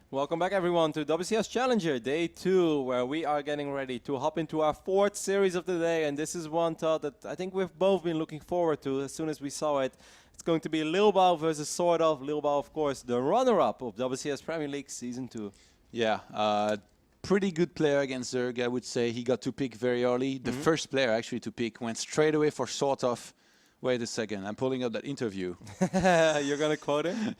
Welcome back, everyone, to WCS Challenger Day 2, where we are getting ready to hop into our 4th series of the day. And this is one thought that I think we've both been looking forward to as soon as we saw it. It's going to be Lilbao versus Sort of. Lilbao, of course, the runner-up of WCS Premier League Season 2. Yeah, pretty good player against Zerg, I would say. He got to pick very early. The first player actually to pick went straight away for Sort of. Wait a second, I'm pulling up that interview. You're going to quote him?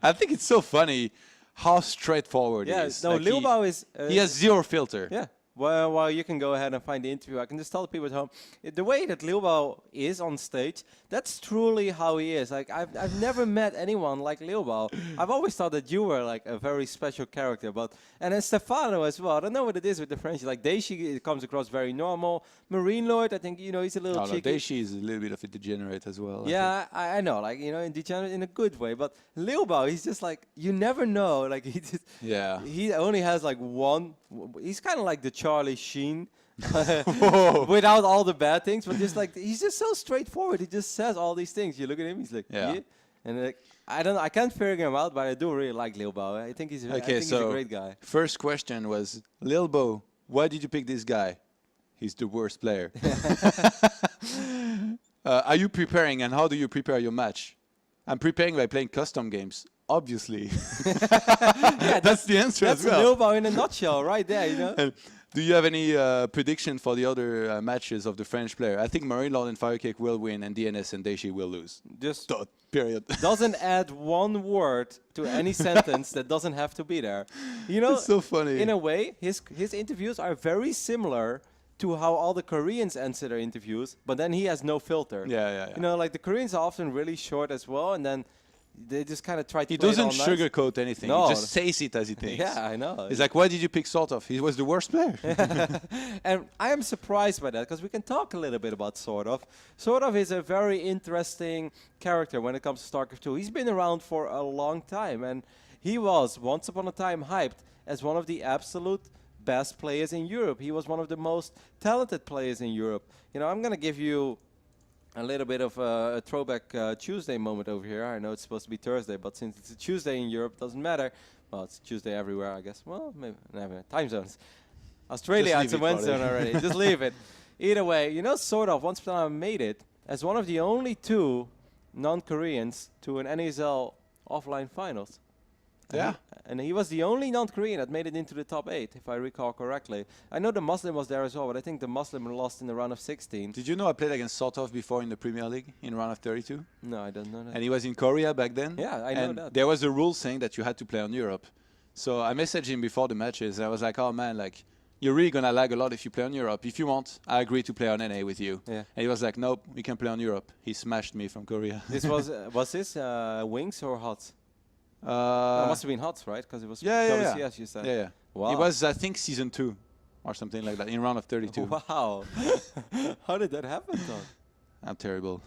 I think it's so funny how straightforward he is. No, like Lilbao is... he has zero filter. Yeah. Well, you can go ahead and find the interview. I can just tell the people at home, the way that Lilbao is on stage, that's truly how he is. Like I've never met anyone like Lilbao. I've always thought that you were like a very special character, and then Stefano as well. I don't know what it is with the French. Like Daishi comes across very normal. Marine Lord, I think he's a little cheeky. No, Daishi is a little bit of a degenerate as well. Yeah, I know, like in degenerate in a good way. But Lilbao, he's just like you never know. Like he only has like one. He's kind of like the Charlie Sheen without all the bad things, but just like he's just so straightforward. He just says all these things. You look at him, he's like, yeah. And like, I don't know, I can't figure him out, but I do really like Lilbao. I think he's he's a great guy. First question was, Lilbao, why did you pick this guy? He's the worst player. Are you preparing, and how do you prepare your match? I'm preparing by playing custom games. Obviously. Yeah, that's the answer as well. That's Lilbao in a nutshell right there, you know. And do you have any prediction for the other matches of the French player? I think Marine Lord and Firecake will win, and DNS and Daishi will lose. Just dot, period. Doesn't add one word to any sentence that doesn't have to be there. You know, it's so funny. In a way, his interviews are very similar to how all the Koreans answer their interviews, but then he has no filter. Yeah. You know, like the Koreans are often really short as well, and then they just kind of try to. He doesn't sugarcoat anything. No. He just says it as he thinks. Yeah, I know. He's like, why did you pick Sort of? He was the worst player. And I am surprised by that, because we can talk a little bit about Sort of. Sort of is a very interesting character when it comes to StarCraft 2. He's been around for a long time, and he was once upon a time hyped as one of the absolute best players in Europe. He was one of the most talented players in Europe. You know, I'm going to give you a little bit of a throwback Tuesday moment over here. I know it's supposed to be Thursday, but since it's a Tuesday in Europe, it doesn't matter. Well, it's Tuesday everywhere, I guess. Well, maybe never. Time zones. Australia, it's a Wednesday already. Just leave it. Either way, you know, Sort of, once upon a time made it as one of the only 2 non-Koreans to an NASL offline finals. Yeah. And he was the only non-Korean that made it into the top 8, if I recall correctly. I know the Muslim was there as well, but I think the Muslim lost in the round of 16. Did you know I played against Sort of before in the Premier League in round of 32? No, I don't know that. And he was in Korea back then? Yeah, I know that. There was a rule saying that you had to play on Europe. So I messaged him before the matches. I was like, oh man, like, you're really going to lag a lot if you play on Europe. If you want, I agree to play on NA with you. Yeah. And he was like, nope, we can play on Europe. He smashed me from Korea. This was this Wings or Hots? It must have been Hots, right? Because it was WCS, you said. Yeah. Wow. It was, I think, season 2 or something like that in round of 32. Wow. How did that happen, Tom? I'm terrible.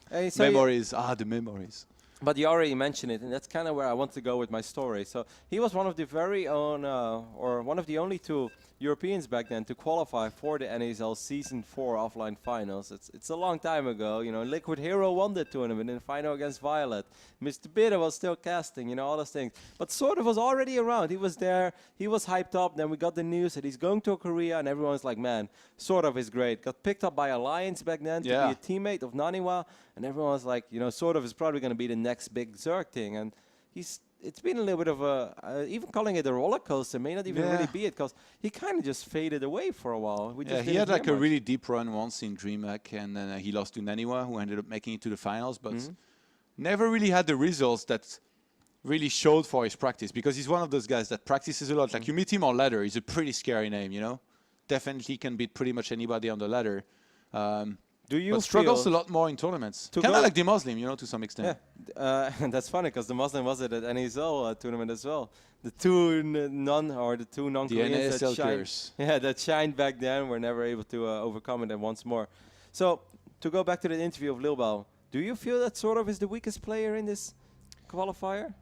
Hey, so memories. The memories. But you already mentioned it, and that's kind of where I want to go with my story. So he was one of the very own, or one of the only 2 Europeans back then to qualify for the NASL Season 4 offline finals. It's a long time ago. You know, Liquid Hero won the tournament in the final against Violet. Mr. Bitter was still casting, you know, all those things. But Sort of was already around. He was there. He was hyped up. Then we got the news that he's going to Korea, and everyone's like, man, Sort of is great. Got picked up by Alliance back then to be a teammate of Naniwa, and everyone was like, you know, Sort of is probably going to be the next big Zerg thing. And it's been a little bit of a, even calling it a roller coaster may not even really be it, because he kind of just faded away for a while. He had like a really deep run once in DreamHack, and then he lost to Naniwa, who ended up making it to the finals, but never really had the results that really showed for his practice, because he's one of those guys that practices a lot. Like you meet him on ladder, he's a pretty scary name, you know? Definitely can beat pretty much anybody on the ladder. But struggles a lot more in tournaments. Kind of like the Muslim, you know, to some extent. Yeah, and that's funny because the Muslim was at an NASL tournament as well. The 2 non-Koreans that shined back then were never able to overcome it once more. So to go back to the interview of Lilbao, do you feel that Sort of is the weakest player in this qualifier?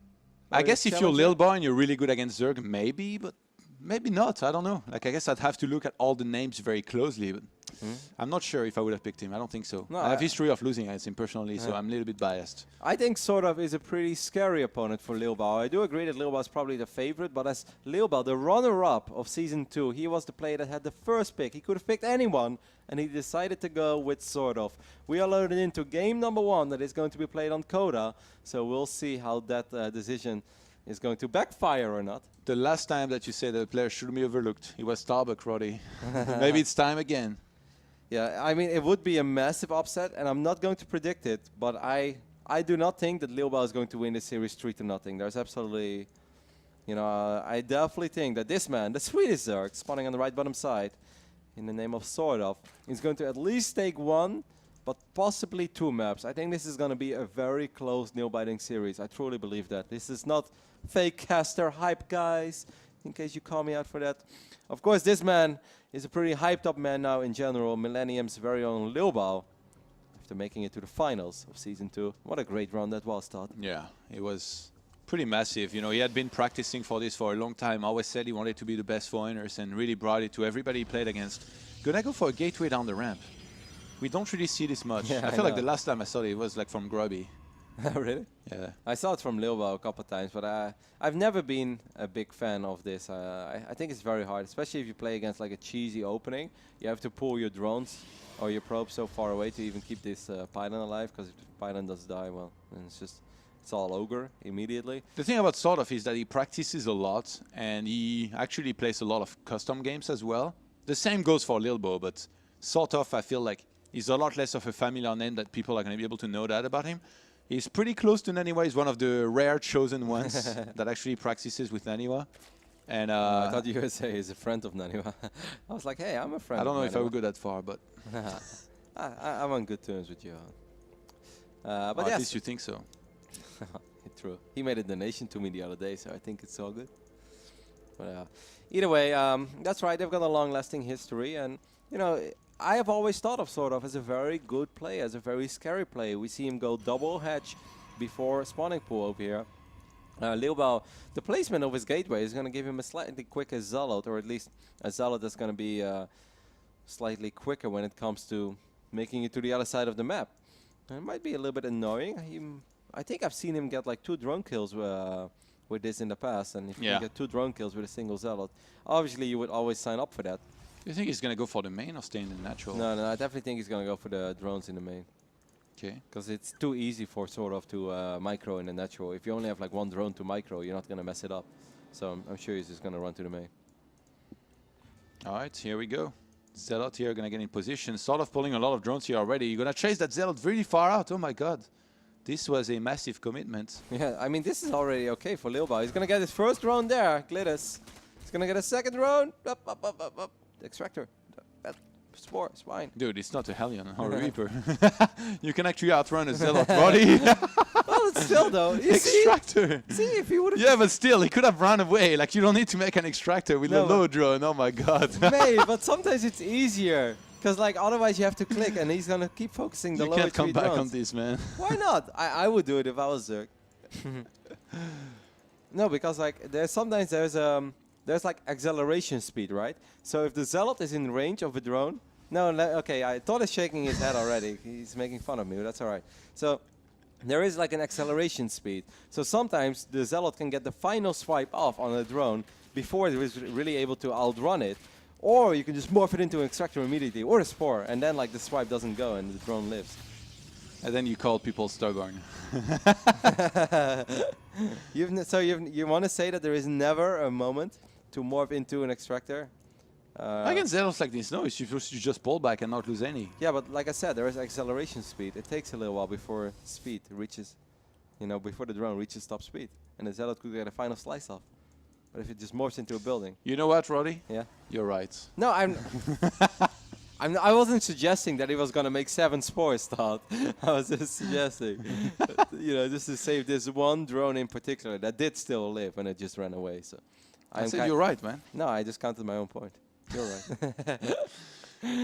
I guess if you're Lilbao and you're really good against Zerg, maybe, but maybe not. I don't know. Like, I guess I'd have to look at all the names very closely. But I'm not sure if I would have picked him. I don't think so. No, I have history of losing against him personally, so I'm a little bit biased. I think sort of is a pretty scary opponent for Liu Bao. I do agree that Liu Bao is probably the favorite, but as Liu Bao, the runner-up of Season 2, he was the player that had the first pick. He could have picked anyone, and he decided to go with sort of. We are loaded into game number 1 that is going to be played on Coda, so we'll see how that decision is going to backfire or not. The last time that you said that a player shouldn't be overlooked, it was Starbuck, Roddy. Maybe it's time again. Yeah, I mean, it would be a massive upset, and I'm not going to predict it, but I do not think that Liu Bao is going to win this series 3-0. There's absolutely, I definitely think that this man, the Swedish Zerg, spawning on the right bottom side, in the name of sort of, is going to at least take 1, but possibly 2 maps. I think this is going to be a very close nail-biting series. I truly believe that. This is not fake caster hype, guys, in case you call me out for that. Of course, this man is a pretty hyped up man now in general. Millennium's very own Liu Bao, after making it to the finals of Season 2. What a great run that was, Todd. Yeah, it was pretty massive. He had been practicing for this for a long time. Always said he wanted to be the best foreigners and really brought it to everybody he played against. Gonna go for a gateway down the ramp. We don't really see this much. Yeah, I feel like the last time I saw it was like from Grubby. Really? Yeah. I saw it from Liu Bao a couple of times, but I've never been a big fan of this. I think it's very hard, especially if you play against like a cheesy opening. You have to pull your drones or your probes so far away to even keep this pylon alive, because if the pylon does die, well, then it's all ogre immediately. The thing about Sort of is that he practices a lot, and he actually plays a lot of custom games as well. The same goes for Liu Bao, but Sort of, I feel like he's a lot less of a familiar name that people are going to be able to know that about him. He's pretty close to Naniwa. He's one of the rare chosen ones that actually practices with Naniwa. And I thought you would say he's a friend of Naniwa. I was like, hey, I'm a friend I don't know of if I would go that far, but I'm on good terms with you. But at yes. least you think so. True. He made a donation to me the other day, so I think it's all good. But either way, that's right. They've got a long-lasting history, and I have always thought of Sort of as a very good player, as a very scary player. We see him go double hatch before spawning pool over here. Liu Bao, the placement of his gateway is going to give him a slightly quicker Zealot, or at least a Zealot that's going to be slightly quicker when it comes to making it to the other side of the map. And it might be a little bit annoying. I think I've seen him get like 2 drone kills with this in the past, and if you can get 2 drone kills with a single Zealot, obviously you would always sign up for that. Do you think he's going to go for the main or stay in the natural? No, I definitely think he's going to go for the drones in the main. Okay. Because it's too easy for Sort of to micro in the natural. If you only have like 1 drone to micro, you're not going to mess it up. So I'm sure he's just going to run to the main. All right, here we go. Zealot here going to get in position. Sort of pulling a lot of drones here already. You're going to chase that Zealot really far out. Oh my god. This was a massive commitment. Yeah, I mean, this is already okay for Liu Bao. He's going to get his first drone there, Glidus. He's going to get a second drone. Up. The extractor. Spore, it's fine. Dude, it's not a Hellion or a Reaper. You can actually outrun a Zealot body. Well, it's still though. Extractor. See, if he would have. Yeah, but still, he could have run away. Like, you don't need to make an extractor with a low drone. Oh my god. Maybe, but sometimes it's easier. Because like otherwise you have to click, and he's gonna keep focusing the lower 3 You can't come back drones. on this, man. Why not? I would do it if I was Zerg. No, because like there's like acceleration speed, right? So if the Zealot is in range of a drone, okay, I thought he's shaking his head already. He's making fun of me, but that's all right. So there is like an acceleration speed. So sometimes the Zealot can get the final swipe off on a drone before it is really able to outrun it. Or you can just morph it into an extractor immediately, or a spore, and then like the swipe doesn't go and the drone lives. And then you call people stubborn. You want to say that there is never a moment to morph into an extractor? Against Zealots like this, no, you're supposed to just pull back and not lose any. Yeah, but like I said, there is acceleration speed. It takes a little while before speed reaches, before the drone reaches top speed. And the Zealot could get a final slice off. But if it just morphs into a building. You know what, Roddy? Yeah. You're right. No, I wasn't suggesting that he was going to make 7 spores, Todd. I was just suggesting, just to save this one drone in particular that did still live and it just ran away. So I said you're right, man. No, I just counted my own point. You're right.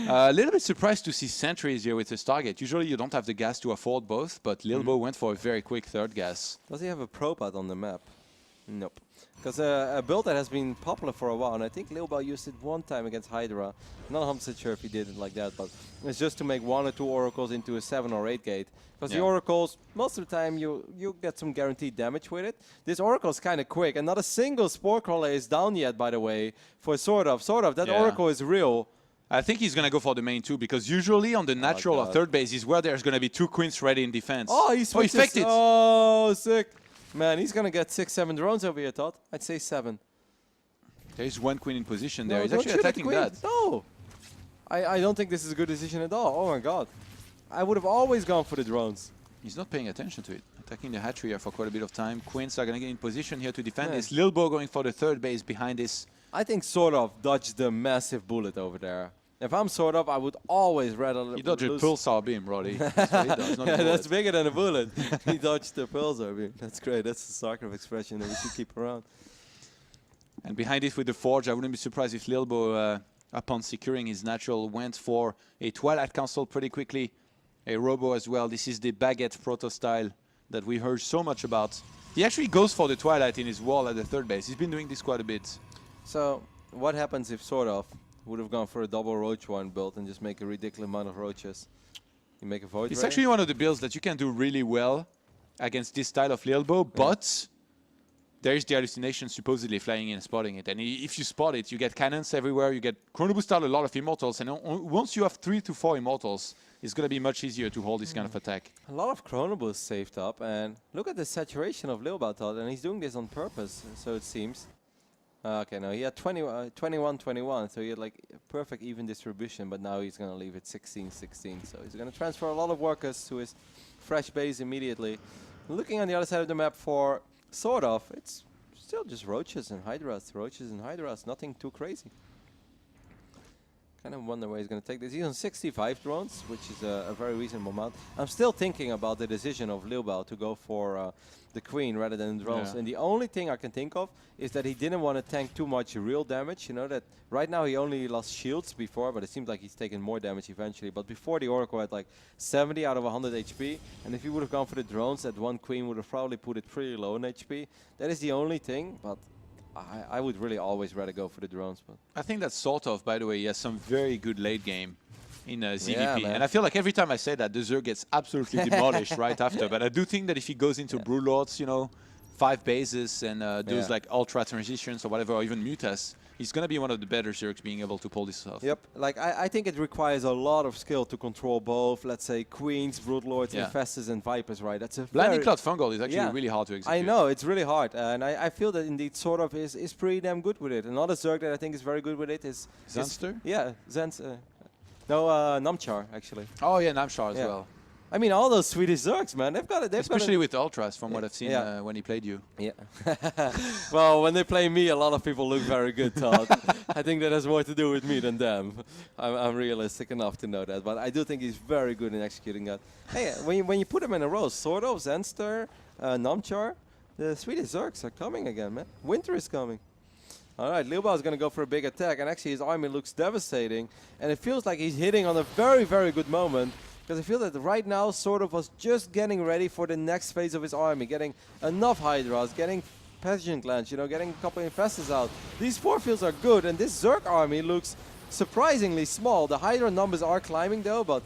A little bit surprised to see sentries here with his target. Usually you don't have the gas to afford both, but Liu Bao went for a very quick third gas. Does he have a probe out on the map? Nope. Because a build that has been popular for a while, and I think Liubao used it one time against Hydra. Not 100% sure if he did it like that, but it's just to make 1 or 2 oracles into a 7 or 8 gate. Because the oracles, most of the time, you get some guaranteed damage with it. This oracle is kind of quick, and not a single Spore Crawler is down yet, by the way, for Sort of. That oracle is real. I think he's going to go for the main 2, because usually on the natural or third base is where there's going to be 2 queens ready in defense. Oh, he switches. Oh, he faked it. Oh, sick. Man, he's going to get 6, 7 drones over here, Todd. I'd say 7. There's 1 queen in position there. No, He's don't actually shoot at attacking queen. that. No. I don't think this is a good decision at all. Oh, my God. I would have always gone for the drones. He's not paying attention to it. Attacking the hatchery here for quite a bit of time. Queens are going to get in position here to defend this. Lilbo going for the third base behind this. I think Sort of dodged the massive bullet over there. If I'm Sort of, I would always rather... He dodged a pulsar beam, Roddy. That's what he does, not a bullet. That's bigger than a bullet. He dodged the pulsar beam. That's great. That's the StarCraft expression that we should keep around. And behind it with the Forge, I wouldn't be surprised if Lilbo, upon securing his natural, went for a Twilight Council pretty quickly. A Robo as well. This is the Baguette proto style that we heard so much about. He actually goes for the Twilight in his wall at the third base. He's been doing this quite a bit. So, what happens if Sort of would have gone for a double roach one build and just make a ridiculous amount of roaches? You make a void It's ray? actually one of the builds that you can do really well against this style of Lilbo, but there is the hallucination supposedly flying in and spotting it. And if you spot it, you get cannons everywhere, you get Chrono Boost out a lot of immortals, and once you have 3 to 4 immortals, it's going to be much easier to hold this kind of attack. A lot of Chrono Boost saved up, and look at the saturation of Liubao, Todd, and he's doing this on purpose, so it seems. Okay, no, he had 21-21, so he had like a perfect even distribution, but now he's going to leave it 16-16. So he's going to transfer a lot of workers to his fresh base immediately. Looking on the other side of the map for Sort of, it's still just roaches and hydras, nothing too crazy. Kind of wonder where he's going to take this. He's on 65 drones, which is a very reasonable amount. I'm still thinking about the decision of Liubao to go for the queen rather than drones. And the only thing I can think of is that he didn't want to tank too much real damage. You know that right now he only lost shields before, but it seems like he's taken more damage eventually. But before the Oracle had like 70 out of 100 HP. And if he would have gone for the drones, that one queen would have probably put it pretty low in HP. That is the only thing, but I would really always rather go for the drones. But I think that Sort of, by the way, he has some very good late game in ZVP. Yeah, and I feel like every time I say that, the Zerg gets absolutely demolished right after. But I do think that if he goes into Brewlords, you know, 5 bases and does like ultra transitions or whatever, or even mutas, he's going to be one of the better Zergs being able to pull this off. Yep, like I think it requires a lot of skill to control both, let's say, Queens, Broodlords, Infestors, and Vipers, right? That's a Blinding Cloud Fungal is actually really hard to execute. I know, it's really hard, and I feel that indeed Sort of is pretty damn good with it. Another Zerg that I think is very good with it is... Zenster? Yeah, no, Namchar, actually. Oh yeah, Namchar as well. I mean, all those Swedish Zergs, man, they've got it. Especially with Ultras, from what I've seen when he played you. Yeah. Well, when they play me, a lot of people look very good, Todd. I think that has more to do with me than them. I'm realistic enough to know that. But I do think he's very good in executing that. Hey, when you put him in a row, Sort of, Zenster, Namchar, the Swedish Zergs are coming again, man. Winter is coming. All right, Liubao is going to go for a big attack, and actually his army looks devastating. And it feels like he's hitting on a very, very good moment. Because I feel that right now, Sort of was just getting ready for the next phase of his army, getting enough Hydras, getting Passion Glands, you know, getting a couple of Infestors out. These 4 fields are good, and this Zerg army looks surprisingly small. The Hydra numbers are climbing though, but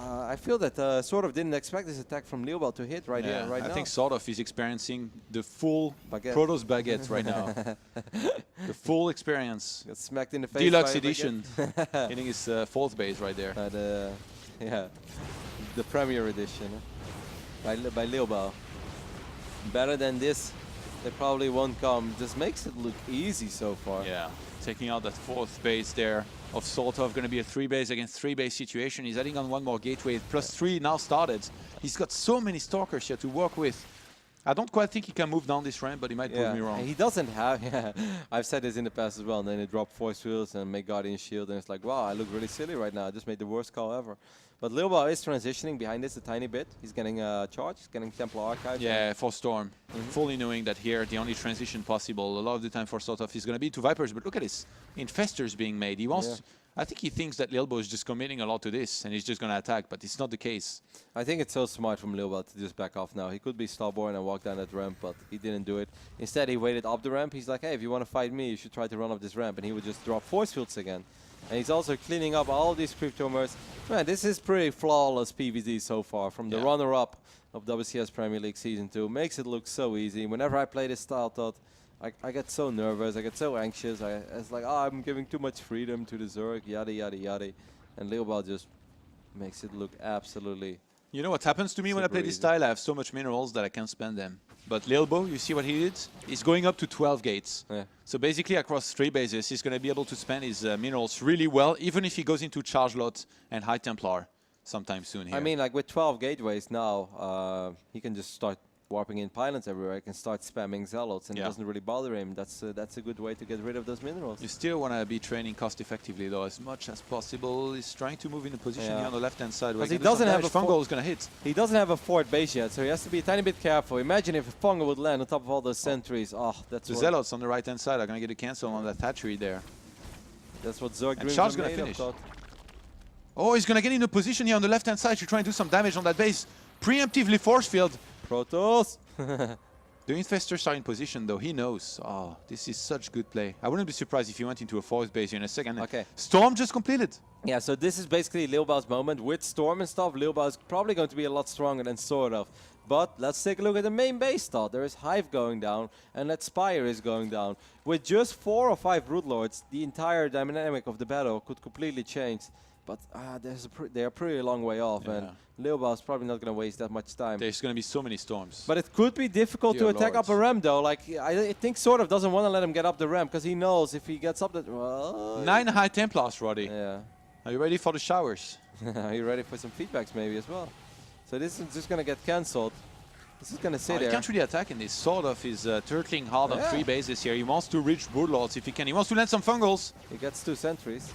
I feel that Sort of didn't expect this attack from Liubao to hit right here, right now. I think Sort of is experiencing the full Protoss Baguette right now. The full experience. Got smacked in the face. Deluxe edition. Hitting his 4th base right there. Yeah, the Premier Edition by Liubao. Better than this, they probably won't come. Just makes it look easy so far. Yeah, taking out that 4th base there of Sort of, going to be a 3 base against 3 base situation. He's adding on 1 more gateway. +3 now started. He's got so many Stalkers here to work with. I don't quite think he can move down this ramp, but he might prove me wrong. He doesn't have, I've said this in the past as well, and then they drop Force Fields and make Guardian Shield, and it's like, wow, I look really silly right now. I just made the worst call ever. But Liubao is transitioning behind this a tiny bit. He's getting charge, he's getting Templar Archive. Yeah, for Storm. Fully knowing that here, the only transition possible, a lot of the time for Sort of, is going to be to Vipers. But look at this, Infestors being made. He wants... I think he thinks that Lilbo is just committing a lot to this and he's just going to attack, but it's not the case. I think it's so smart from Lilbo to just back off now. He could be stubborn and walk down that ramp, but he didn't do it. Instead, he waited up the ramp. He's like, hey, if you want to fight me, you should try to run up this ramp. And he would just drop force fields again. And he's also cleaning up all these cryptomers. Man, this is pretty flawless PvZ so far. From the runner-up of WCS Premier League Season 2. Makes it look so easy. Whenever I play this style, I get so nervous, I get so anxious. It's like, oh, I'm giving too much freedom to the Zerg, yada, yada, yada. And Lilbo just makes it look absolutely... You know what happens to me when I play this style? I have so much minerals that I can't spend them. But Lilbo, you see what he did? He's going up to 12 gates. Yeah. So basically across 3 bases, he's going to be able to spend his minerals really well, even if he goes into Charge Lot and High Templar sometime soon here. I mean, like with 12 gateways now, he can just start warping in pylons everywhere. He can start spamming zealots and it doesn't really bother him. That's a good way to get rid of those minerals. You still want to be training cost effectively though, as much as possible. He's trying to move in a position here on the left hand side. Because he doesn't have a fungal is going to hit. He doesn't have a fort base yet, so he has to be a tiny bit careful. Imagine if a fungal would land on top of all those sentries. Oh, that's the zealots on the right hand side are going to get a cancel on that hatchery there. That's what Zerg dreams Char's going to finish. Oh, he's going to get in a position here on the left hand side to try and do some damage on that base. Preemptively force field. Protoss. The infestors are in position though, he knows. Oh, this is such good play. I wouldn't be surprised if he went into a forest base here in a second. Okay. Storm just completed. Yeah, so this is basically Lilbo's moment. With Storm and stuff, Lilbo is probably going to be a lot stronger than sort of. But let's take a look at the main base thought. There is Hive going down and that Spire is going down. With just 4 or 5 Broodlords, the entire dynamic of the battle could completely change. But they're a pretty long way off, and Lilbo is probably not going to waste that much time. There's going to be so many storms. But it could be difficult to attack up a ramp, though. Like, I think sort of doesn't want to let him get up the ramp, because he knows if he gets up the... Well, 9 High Templars, Roddy. Yeah. Are you ready for the showers? Are you ready for some feedbacks, maybe, as well? So this is just going to get cancelled. This is going to sit there. He can't really attack in this. Sort of is turtling hard on 3 bases here. He wants to reach Broodlords if he can. He wants to land some fungals. He gets 2 sentries.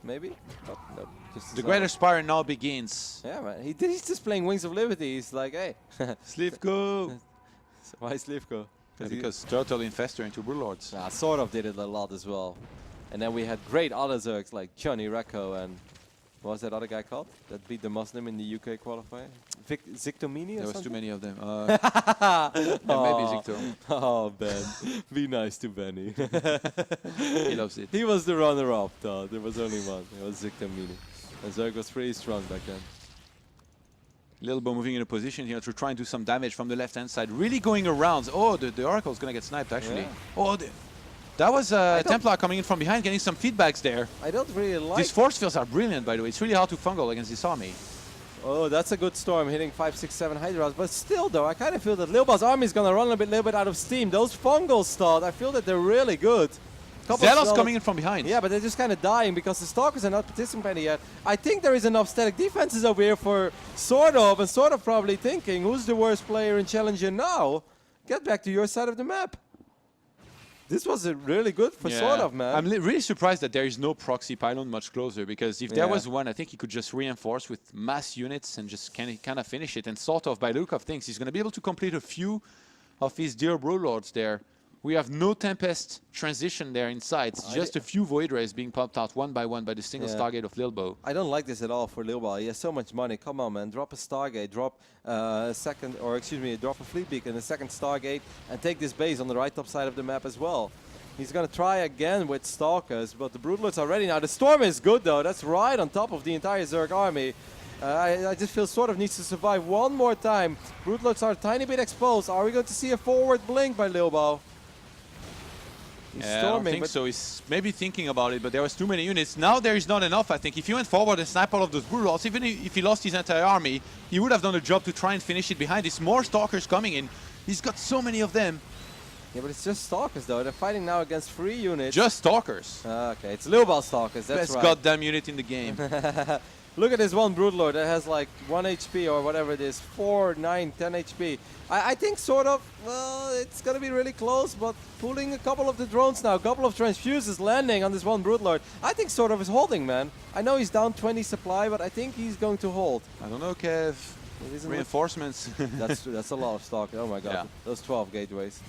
Maybe? Oh, no. Just the Greater Spire now begins. Yeah, man. He's just playing Wings of Liberty. He's like, hey. Slivko. Why Slivko? Because Turtle Infestor into Broodlords. Sort of did it a lot as well. And then we had great other Zergs like Johnny Recco and what was that other guy called? That beat the Muslim in the UK qualifier? Zictomini or There was something? too many of them. Yeah, maybe Zicto. Oh, Ben. Be nice to Benny. He loves it. He was the runner-up, though. There was only one. It was Zictomini. And Zerg was pretty strong back then. Lilbo moving in a position here to try and do some damage from the left-hand side. Really going around. Oh, the Oracle's going to get sniped, actually. Yeah. Oh, that was Templar coming in from behind, getting some feedbacks there. I don't really like... These force fields are brilliant, by the way. It's really hard to fungal against this army. Oh, that's a good storm, hitting 5, 6, 7 Hydras. But still, though, I kind of feel that Lilbo's army is going to run a little bit out of steam. Those fungals start, I feel that they're really good. Zealots coming in from behind. Yeah, but they're just kind of dying because the Stalkers are not participating yet. I think there is enough static defenses over here for Sort of, and Sort of probably thinking, who's the worst player in Challenger now? Get back to your side of the map. This was really good for Sort of, man. I'm really surprised that there is no proxy pylon much closer, because if there was one, I think he could just reinforce with mass units and just kind of finish it. And Sort of, by the look of things, he's going to be able to complete a few of his dear Broodlords there. We have no Tempest transition there inside. It's just a few Void Rays being popped out one by one by the single Stargate of Lilbo. I don't like this at all for Lilbo. He has so much money. Come on, man. Drop a Stargate. Drop drop a Fleet Beacon, a second Stargate, and take this base on the right top side of the map as well. He's going to try again with Stalkers, but the Broodlords are ready now. The Storm is good, though. That's right on top of the entire Zerg army. I just feel Sort of needs to survive one more time. Broodlords are a tiny bit exposed. Are we going to see a forward blink by Lilbo? I don't think so. He's maybe thinking about it, but there was too many units. Now there is not enough, I think. If he went forward and sniped all of those Broodlords, even if he lost his entire army, he would have done a job to try and finish it behind. There's more Stalkers coming in. He's got so many of them. Yeah, but it's just Stalkers, though. They're fighting now against 3 units. Just Stalkers. Okay, it's Lilbo Stalkers, that's Best goddamn unit in the game. Look at this one Broodlord that has like 1 HP or whatever it is, 4, 9, 10 HP. I think Sort of, well, it's going to be really close, but pulling a couple of the drones now, a couple of transfuses landing on this one Broodlord. I think Sort of is holding, man. I know he's down 20 supply, but I think he's going to hold. I don't know, Kev. Reinforcements. That's a lot of stock. Oh my god, those 12 gateways.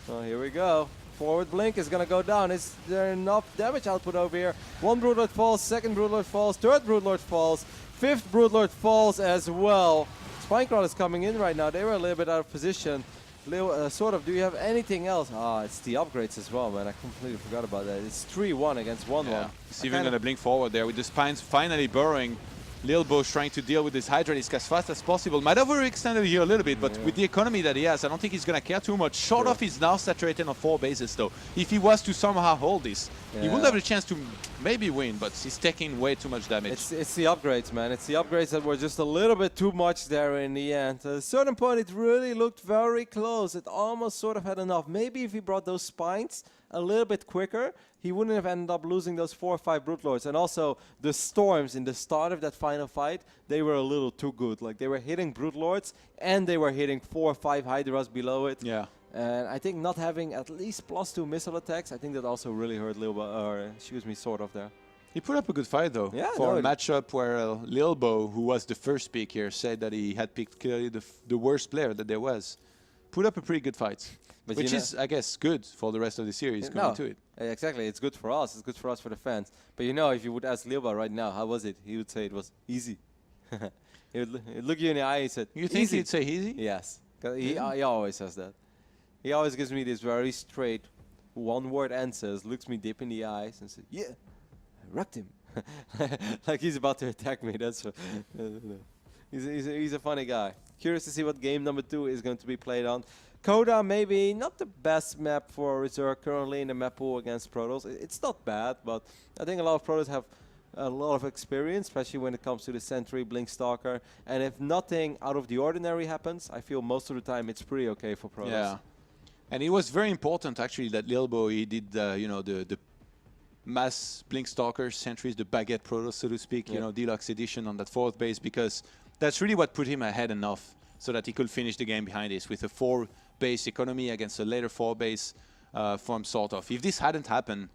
Oh, here we go. Forward blink is gonna go down. Is there enough damage output over here? One Broodlord falls, second Broodlord falls, third Broodlord falls, fifth Broodlord falls as well. Spinecrawl is coming in right now. They were a little bit out of position. Sort of, do you have anything else? Ah, it's the upgrades as well, man. I completely forgot about that. It's 3-1 against 1-1. Yeah. He's even going to blink forward there with the spines finally burrowing. Lilbo's trying to deal with this Hydra Disc as fast as possible. Might have overextended here a little bit, but with the economy that he has, I don't think he's going to care too much. Short of is now saturated on 4 bases, though. If he was to somehow hold this, he would have a chance to maybe win, but he's taking way too much damage. It's the upgrades, man. It's the upgrades that were just a little bit too much there in the end. At a certain point, it really looked very close. It almost sort of had enough. Maybe if he brought those spines a little bit quicker, he wouldn't have ended up losing those 4 or 5 Broodlords. And also, the Storms in the start of that final fight, they were a little too good. Like, they were hitting Broodlords, and they were hitting 4 or 5 Hydras below it. Yeah. And I think not having at least +2 missile attacks, I think that also really hurt Sort of there. He put up a good fight, though, for a matchup where Lilbo, who was the first pick here, said that he had picked clearly the worst player that there was. Put up a pretty good fight. But which is, I guess, good for the rest of the series going into it. Exactly. It's good for us. It's good for us, for the fans. But you know, if you would ask Lilba right now, how was it? He would say it was easy. He would look you in the eye and said, you think he'd say easy? Yes. He always says that. He always gives me this very straight, one-word answers, looks me deep in the eyes and says, yeah, I wrecked him. Like he's about to attack me. That's he's a funny guy. Curious to see what game number 2 is going to be played on. Coda, maybe not the best map for Reserve currently in the map pool against Protoss. It's not bad, but I think a lot of Protoss have a lot of experience, especially when it comes to the Sentry, Blink Stalker. And if nothing out of the ordinary happens, I feel most of the time it's pretty okay for Protoss. Yeah. And it was very important, actually, that Lilbo, he did, the mass Blink Stalker Sentries, the Baguette Protoss, so to speak, Deluxe Edition on that 4th base, because that's really what put him ahead enough so that he could finish the game behind this with a 4-base economy against a later 4-base from Sort of. If this hadn't happened,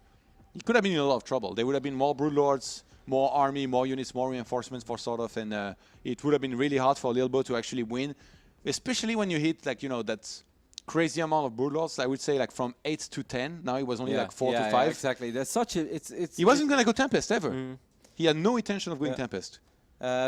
he could have been in a lot of trouble. There would have been more Broodlords, more army, more units, more reinforcements for Sort of, and it would have been really hard for Lilbo to actually win, especially when you hit, like, that crazy amount of Broodlords. I would say, like, from 8 to 10. Now it was only like 4 to 5. Yeah, exactly. That's such a... He wasn't going to go Tempest ever. He had no intention of going Tempest.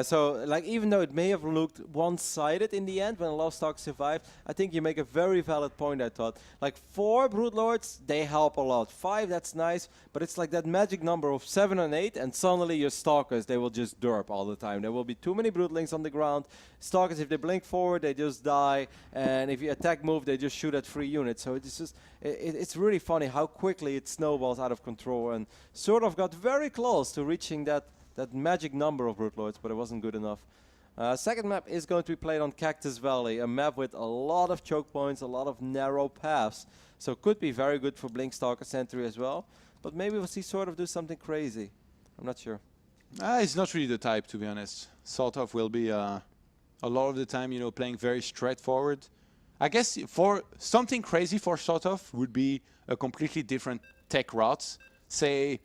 So, like, even though it may have looked one-sided in the end when a lot of stocks survived, I think you make a very valid point, I thought. Like, 4 Broodlords, they help a lot. 5, that's nice, but it's like that magic number of 7 and 8, and suddenly your Stalkers, they will just derp all the time. There will be too many Broodlings on the ground. Stalkers, if they blink forward, they just die, and if you attack move, they just shoot at 3 units. So it's just, it's really funny how quickly it snowballs out of control, and sort of got very close to reaching that magic number of Broodlords, but it wasn't good enough. Second map is going to be played on Cactus Valley, a map with a lot of choke points, a lot of narrow paths. So could be very good for Blink Stalker Sentry as well. But maybe we'll see Sort of do something crazy. I'm not sure. It's not really the type, to be honest. Sort of will be a lot of the time, playing very straightforward. I guess for something crazy for Sort of would be a completely different tech route. Say,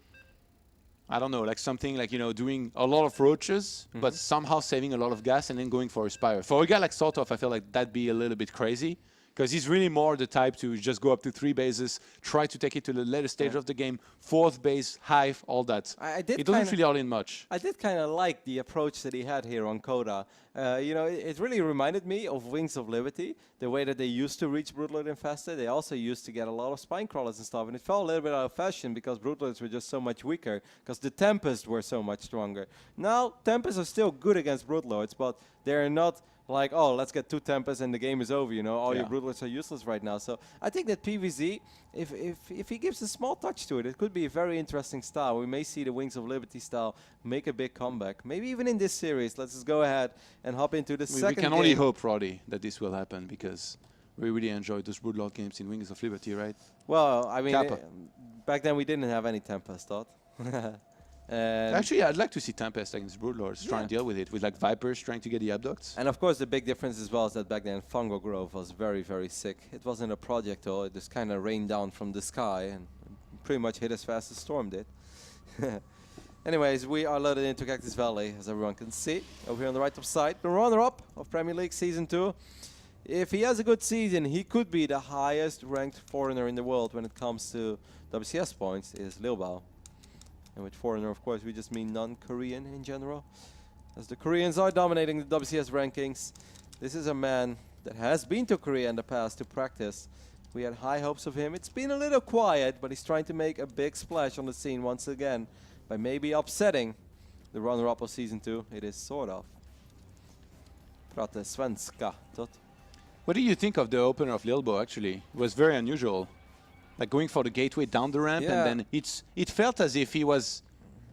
I don't know, like something like, doing a lot of roaches, but somehow saving a lot of gas and then going for a Spire. For a guy like Sort of, I feel like that'd be a little bit crazy, because he's really more the type to just go up to 3 bases, try to take it to the later stage of the game, 4th base, hive, all that. It doesn't really all in much. I did kind of like the approach that he had here on Coda. It really reminded me of Wings of Liberty, the way that they used to reach Broodlord Infested. They also used to get a lot of spine crawlers and stuff, and it felt a little bit out of fashion because Broodlords were just so much weaker, because the Tempests were so much stronger. Now, Tempests are still good against Broodlords, but they're not like, oh, let's get 2 Tempests and the game is over, all your Broodlords are useless right now. So I think that PvZ, if he gives a small touch to it, it could be a very interesting style. We may see the Wings of Liberty style make a big comeback. Maybe even in this series. Let's just go ahead and hop into the second game. We can only hope, Roddy, that this will happen, because we really enjoyed those Broodlord games in Wings of Liberty, right? Well, I mean, back then we didn't have any Tempest, thought. Actually, I'd like to see Tempest against Broodlords try and deal with it, with like Vipers trying to get the abducts. And of course, the big difference as well is that back then Fungal Grove was very, very sick. It wasn't a projectile, it just kind of rained down from the sky and pretty much hit as fast as Storm did. Anyways, we are loaded into Cactus Valley, as everyone can see. Over here on the right top side, the runner-up of Premier League Season 2. if he has a good season, he could be the highest ranked foreigner in the world when it comes to WCS points, is Lil Bao. And with foreigner, of course, we just mean non-Korean in general. As the Koreans are dominating the WCS rankings, this is a man that has been to Korea in the past to practice. We had high hopes of him. It's been a little quiet, but he's trying to make a big splash on the scene once again by maybe upsetting the runner-up of Season 2. It is sort of. Pratar svenska, tot. What do you think of the opener of Lil Bo, actually? It was very unusual. Like going for the gateway down the ramp, Yeah. and then it felt as if he was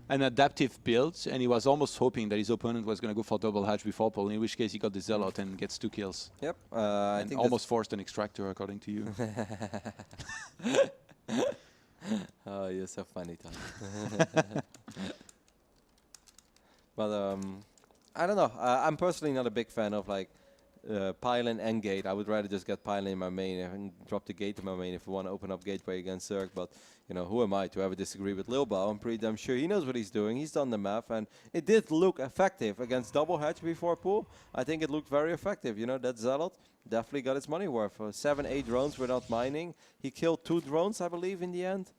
an adaptive build, and he was almost hoping that his opponent was going to go for double hatch before pull, in which case he got the Zealot and gets 2 kills. Yep. I And think almost forced an extractor, according to you. Oh, you're so funny, Tom. But I don't know. I'm personally not a big fan of like pylon and gate. I would rather just get pylon in my main and drop the gate in my main if we want to open up gateway against Zerg. But you know, who am I to ever disagree with Lil Bao? I'm pretty damn sure he knows what he's doing. He's done the math, and it did look effective against double hatch before pool. I think it looked very effective. You know, that Zealot definitely got its money worth. 7, 8 drones without mining. He killed 2 drones, I believe, in the end.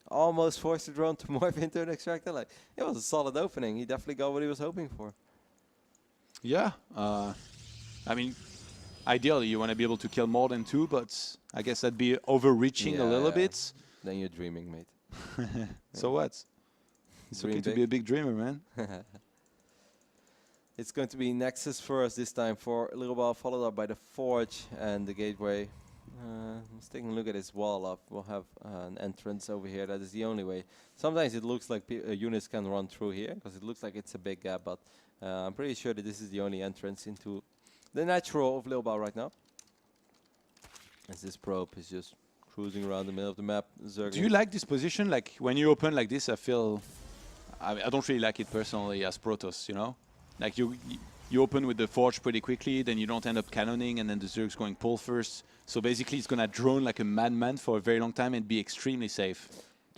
Almost forced the drone to morph into an extractor. Like, it was a solid opening. He definitely got what he was hoping for. Yeah. I mean, ideally, you want to be able to kill more than 2, but I guess that'd be overreaching a little bit. Then you're dreaming, mate. So what? It's Dream okay to big. be a big dreamer, man. It's going to be Nexus first this time for Lil Bao, followed up by the Forge and the Gateway. Let's take a look at his wall up. We'll have an entrance over here. That is the only way. Sometimes it looks like units can run through here because it looks like it's a big gap, but I'm pretty sure that this is the only entrance into the natural of Lil Bao right now. As this probe is just cruising around the middle of the map. Do you like this position? Like when you open like this, I feel I don't really like it personally as Protoss, you know? Like you open with the Forge pretty quickly, then you don't end up cannoning, and then the Zerg's going pull first. So basically it's gonna drone like a madman for a very long time and be extremely safe.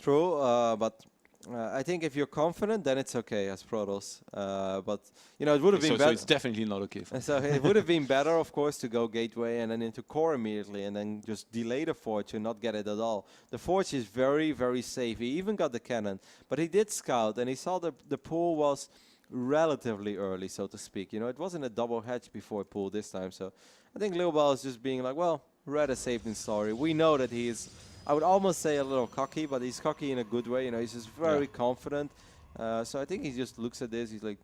True, but I think if you're confident, then it's okay as Protoss. But you know, it would have been So better. it's definitely not okay. So it would have been better, of course, to go Gateway and then into Core immediately, and then just delay the Forge and not get it at all. The Forge is very, very safe. He even got the cannon, but he did scout, and he saw the pool was relatively early, so to speak. You know, it wasn't a double hatch before pool this time. So I think Lil Bao is just being like, well, rather safe than sorry. We know that he is, I would almost say a little cocky, but he's cocky in a good way. You know, he's just very confident. So I think he just looks at this. He's like,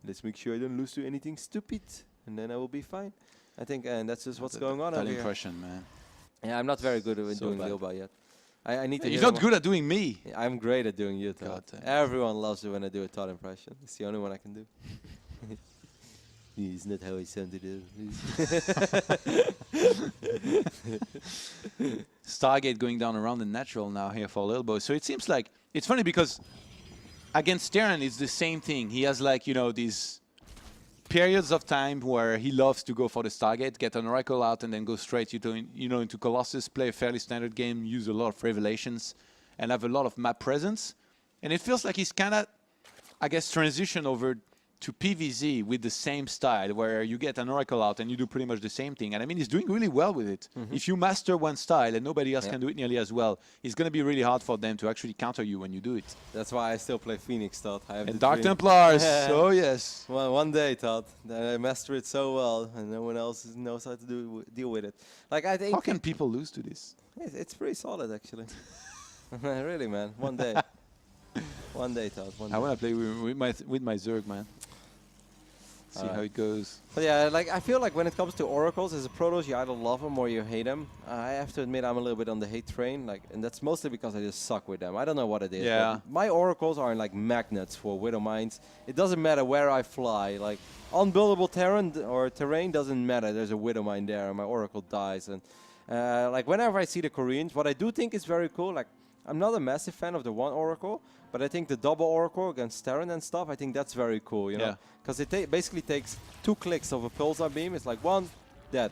let's make sure I don't lose to anything stupid, and then I will be fine. I think, and that's just what's going on That over here. impression, man. Yeah, I'm not very good at So doing bad. Lil Bao yet. I need to. He's hear not more. good at doing me. Yeah, I'm great at doing you, Todd. God damn. Everyone loves it when I do a Todd impression. It's the only one I can do. It's not how I sounded it. Stargate going down around the natural now here for Lil Bo. So it seems like it's funny because against Terran it's the same thing. He has like, you know, these periods of time where he loves to go for the Stargate, get an Oracle out, and then go straight into Colossus, play a fairly standard game, use a lot of Revelations, and have a lot of map presence. And it feels like he's kind of, I guess, transitioned over to PvZ with the same style, where you get an Oracle out and you do pretty much the same thing. And I mean, he's doing really well with it. If you master one style and nobody else can do it nearly as well, it's going to be really hard for them to actually counter you when you do it. That's why I still play Phoenix, Todd. I have And the Dark dream. Templars, oh yes. Well, one day, Todd, then I master it so well, and no one else knows how to deal with it. Like I think How can people lose to this? it's pretty solid, actually. Really, man. One day. One day, Todd. One day. I want to play with my Zerg, man. See how it goes. But yeah, like I feel like when it comes to oracles as a Protoss, you either love them or you hate them. I have to admit I'm a little bit on the hate train, like, and that's mostly because I just suck with them. I don't know what it is. Yeah. But my oracles are like magnets for Widow Mines. It doesn't matter where I fly. Like unbuildable terrain doesn't matter. There's a Widow Mine there, and my oracle dies. And like whenever I see the Koreans, what I do think is very cool. Like I'm not a massive fan of the one oracle, but I think the double oracle against Terran and stuff, I think that's very cool, you know? Because it basically takes 2 clicks of a pulsar beam. It's like one dead.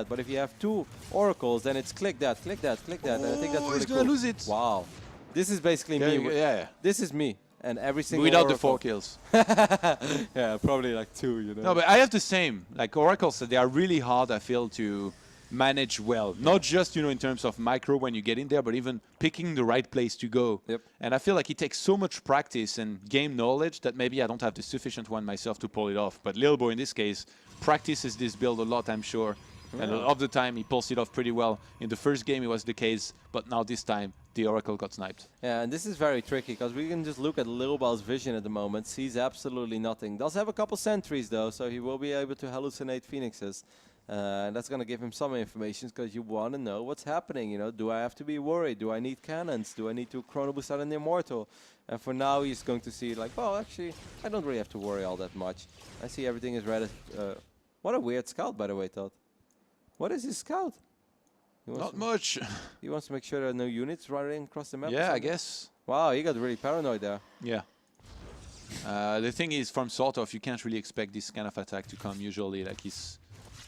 But if you have 2 oracles, then it's click that, click that, click that. And I think that's really he's cool. gonna lose it. Wow. This is basically me. Yeah. This is me. and every single Without the Oracle. 4 kills. Yeah, probably like 2, you know. No, but I have the same. Like Oracles, they are really hard, I feel, to manage well. Not just, in terms of micro when you get in there, but even picking the right place to go. Yep. And I feel like it takes so much practice and game knowledge that maybe I don't have the sufficient one myself to pull it off. But Lilbo, in this case, practices this build a lot, I'm sure. And a lot of the time, he pulls it off pretty well. In the first game, it was the case, but now this time, the Oracle got sniped. Yeah, and this is very tricky because we can just look at Lilbal's vision at the moment, sees absolutely nothing. Does have a couple sentries though, so he will be able to hallucinate phoenixes. And that's going to give him some information because you want to know what's happening. Do I have to be worried? Do I need cannons? Do I need to chrono boost out an immortal? And for now, he's going to see like, well, actually, I don't really have to worry all that much. I see everything is ready. What a weird scout, by the way, Todd. What is his scout? Not much. He wants to make sure there are no units running across the map. Yeah, I guess. Wow, he got really paranoid there. Yeah. The thing is, from sort of, you can't really expect this kind of attack to come usually. Like, he's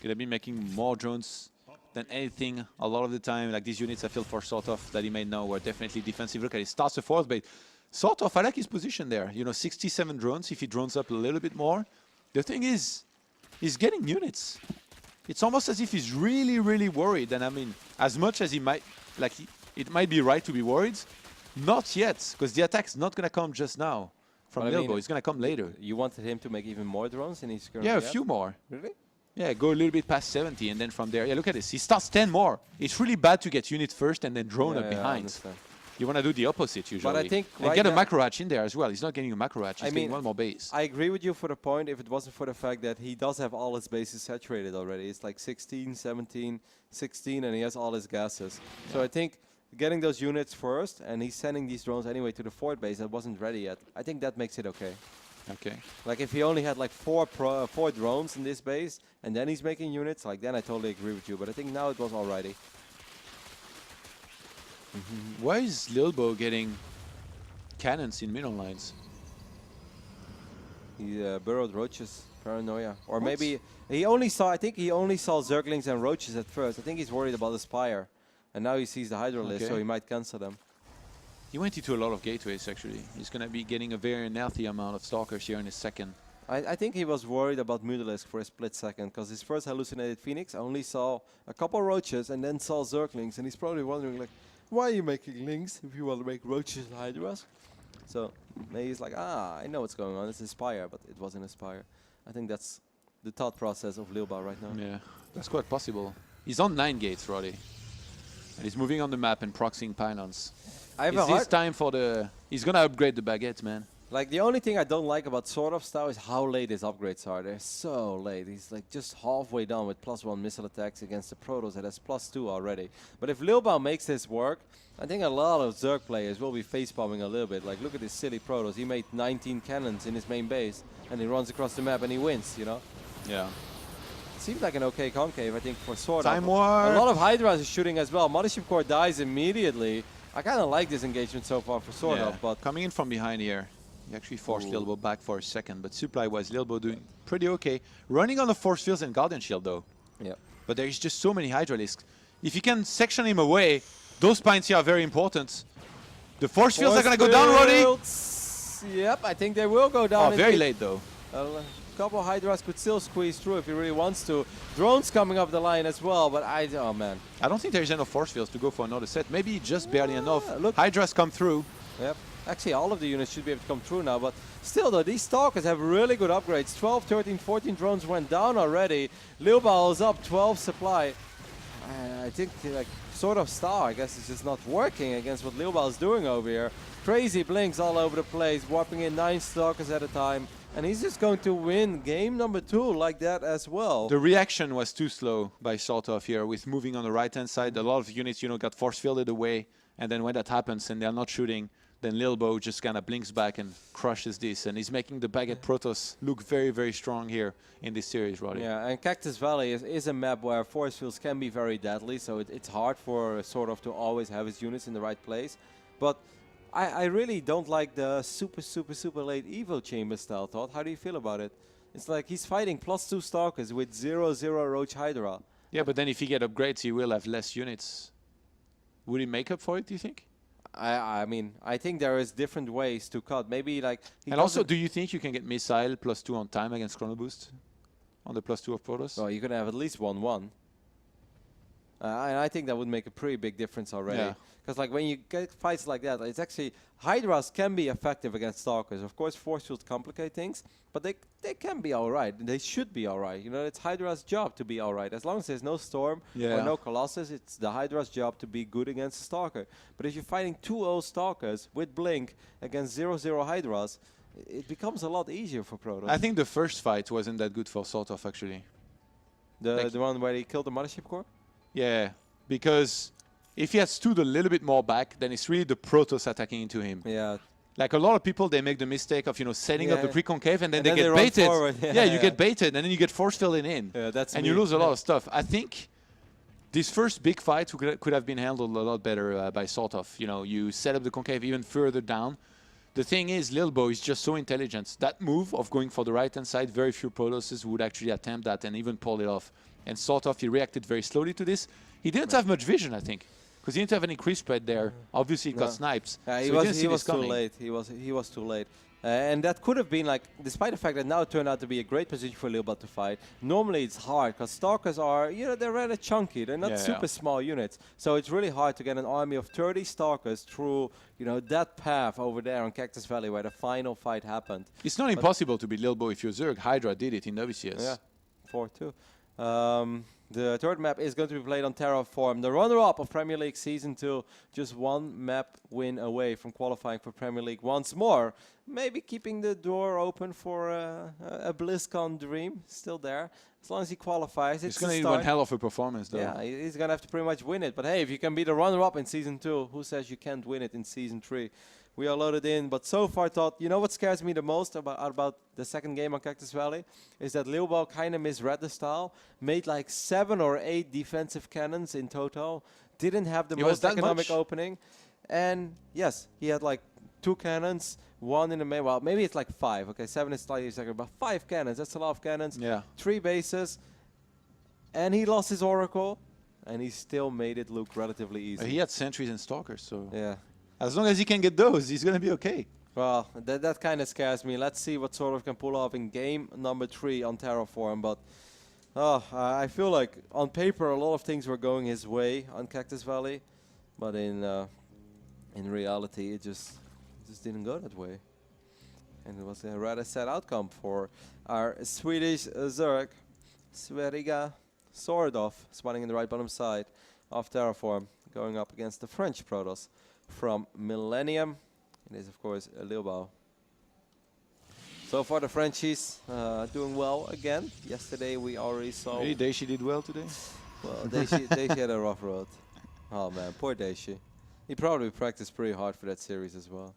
going to be making more drones than anything a lot of the time. Like, these units I feel for sort of that he made now were definitely defensive. Look at it, starts the fourth base. Sort of, I like his position there. 67 drones if he drones up a little bit more. The thing is, he's getting units. It's almost as if he's really, really worried. And I mean, as much as he might, like, it might be right to be worried, not yet, because the attack's not going to come just now from Lilbo. It's going to come later. You wanted him to make even more drones in his current Yeah, a few more. Really? Yeah, go a little bit past 70, and then from there, yeah, look at this. He starts 10 more. It's really bad to get unit first and then drone up behind. You want to do the opposite usually. But I think and get a macro hatch in there as well. He's not getting a macro hatch. He's getting one more base. I agree with you for the point if it wasn't for the fact that he does have all his bases saturated already. It's like 16, 17, 16, and he has all his gases. Yeah. So I think getting those units first, and he's sending these drones anyway to the fourth base that wasn't ready yet. I think that makes it okay. Okay. Like if he only had like four drones in this base, and then he's making units, like then I totally agree with you. But I think now it was alrighty. Why is Lilbo getting cannons in middle lines? He burrowed roaches, paranoia. Or maybe he only saw, I think he only saw Zerglings and roaches at first. I think he's worried about the Spire. And now he sees the Hydra list, so he might cancel them. He went into a lot of gateways, actually. He's going to be getting a very unhealthy amount of Stalkers here in his second. I think he was worried about Mutalisk for a split second, because his first hallucinated Phoenix only saw a couple roaches and then saw Zerglings. And he's probably wondering, like, why are you making links if you want to make roaches and hydras? So maybe he's like, I know what's going on. It's a Spire, but it wasn't a Spire. I think that's the thought process of Lilba right now. Yeah, that's quite possible. He's on 9 gates, Roddy. And he's moving on the map and proxying pylons. Is this time for the... He's going to upgrade the baguettes, man. Like, the only thing I don't like about Sword of Style is how late his upgrades are. They're so late. He's like just halfway done with +1 missile attacks against the Protoss that has +2 already. But if Lilba makes this work, I think a lot of Zerg players will be facepalming a little bit. Like, look at this silly Protoss. He made 19 cannons in his main base, and he runs across the map and he wins, you know? Yeah. Seems like an okay concave, I think, for Sword. Time war. A lot of Hydras is shooting as well. Mothership Core dies immediately. I kind of like this engagement so far for Sword Up, but coming in from behind here, he actually forced Lilbo back for a second, but supply-wise, Lilbo doing pretty okay. Running on the Force Fields and Guardian Shield, though. Yeah. But there's just so many Hydralisks. If you can section him away, those pines here are very important. The Force Fields are going to go down, Roddy. Yep, I think they will go down. Oh, very late, though. A couple of Hydras could still squeeze through if he really wants to. Drones coming up the line as well, but oh man. I don't think there's enough Force Fields to go for another set. Maybe just barely enough. Look. Hydras come through. Yep. Actually, all of the units should be able to come through now, but still, though, these Stalkers have really good upgrades. 12, 13, 14 drones went down already. Lilba is up 12 supply. I think, like, Sword of Star, I guess, is just not working against what Lilba is doing over here. Crazy blinks all over the place, warping in 9 Stalkers at a time. And he's just going to win game number 2 like that as well. The reaction was too slow by Soltov here with moving on the right-hand side. A lot of units, got force fielded away. And then when that happens and they're not shooting, then Lilbo just kind of blinks back and crushes this. And he's making the Baguette Protoss look very, very strong here in this series, Roddy. Yeah, and Cactus Valley is a map where force fields can be very deadly. So it's hard for sort of to always have his units in the right place. But I really don't like the super, super, super late Evo Chamber style, Todd. How do you feel about it? It's like he's fighting +2 Stalkers with 0-0 Roach Hydra. Yeah, but then if he get upgrades, he will have less units. Would he make up for it, do you think? I mean, I think there is different ways to cut. Maybe like. And also, do you think you can get missile +2 on time against Chrono Boost on the +2 of Protoss? Well, you could have at least 1-1. And I think that would make a pretty big difference already. Yeah. Because like when you get fights like that, it's actually Hydras can be effective against Stalkers. Of course, force fields complicate things, but they can be all right. They should be all right. You know, it's Hydra's job to be all right. As long as there's no Storm or no Colossus, it's the Hydra's job to be good against a Stalker. But if you're fighting 2-0 Stalkers with Blink against 0-0 Hydras, it becomes a lot easier for Protoss. I think the first fight wasn't that good for sort of actually. The one where he killed the Mothership Core? Yeah, because if he had stood a little bit more back, then it's really the Protoss attacking into him. Yeah. Like a lot of people, they make the mistake of setting up the pre-concave and then they get run baited. forward. Yeah, you get baited and then you get force fielded in. Yeah, that's and me. you lose a lot of stuff. I think this first big fight could have been handled a lot better by sort of. You set up the concave even further down. The thing is, Lilbo is just so intelligent. That move of going for the right-hand side, very few Protosses would actually attempt that and even pull it off. And sort of, he reacted very slowly to this. He didn't have much vision, I think, because he didn't have any creep spread there. Obviously, he got snipes. He so was too late. He was too late. And that could have been like, despite the fact that now it turned out to be a great position for Lilbot to fight. Normally it's hard because Stalkers are, they're rather chunky. They're not super small units. So it's really hard to get an army of 30 Stalkers through, that path over there on Cactus Valley where the final fight happened. It's not impossible to beat Lilbo if you're Zerg. Hydra did it in WCS. Yeah, 4-2. The third map is going to be played on Terraform. The runner-up of Premier League Season 2, just one map win away from qualifying for Premier League once more. Maybe keeping the door open for a BlizzCon dream. Still there. As long as he qualifies, it's going to be one hell of a performance, though. Yeah, he's going to have to pretty much win it. But hey, if you can be the runner-up in Season 2, who says you can't win it in Season 3? We are loaded in, but so far, Todd, what scares me the most about the second game on Cactus Valley is that Lilbo kind of misread the style, made like 7 or 8 defensive cannons in total, didn't have the most economic opening, and yes, he had like 2 cannons, 1 in the main, well, maybe it's like 5, okay, 7 is slightly second, but 5 cannons, that's a lot of cannons, 3 bases, and he lost his Oracle, and he still made it look relatively easy. He had sentries and stalkers, so... Yeah. As long as he can get those, he's going to be okay. Well, that kind of scares me. Let's see what sort of can pull off in game number 3 on Terraform. But I feel like on paper a lot of things were going his way on Cactus Valley, but in reality it just didn't go that way. And it was a rather sad outcome for our Swedish Zerg, Sveriga Swordov, spawning in the right bottom side of Terraform, going up against the French Protoss from Millennium. It is, of course, Lilbo. So far, the Frenchies doing well again. Yesterday, we already saw... Really, Daishi did well today? Well, Daishi had a rough road. Oh, man, poor Daishi. He probably practiced pretty hard for that series as well.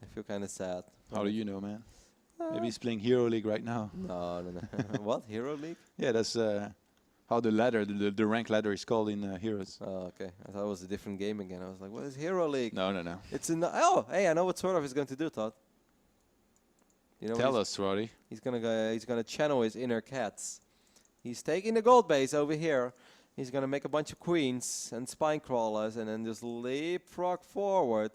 I feel kind of sad. How do you know, man? Maybe he's playing Hero League right now. No. What? Hero League? Yeah, that's... how the ladder, the rank ladder is called in Heroes. Oh, okay. I thought it was a different game again. I was like, what is Hero League? No. It's in oh, hey, I know what sort of is going to do, Todd. Tell us, Roddy. He's gonna channel his inner cats. He's taking the gold base over here. He's gonna make a bunch of queens and spine crawlers and then just leapfrog forward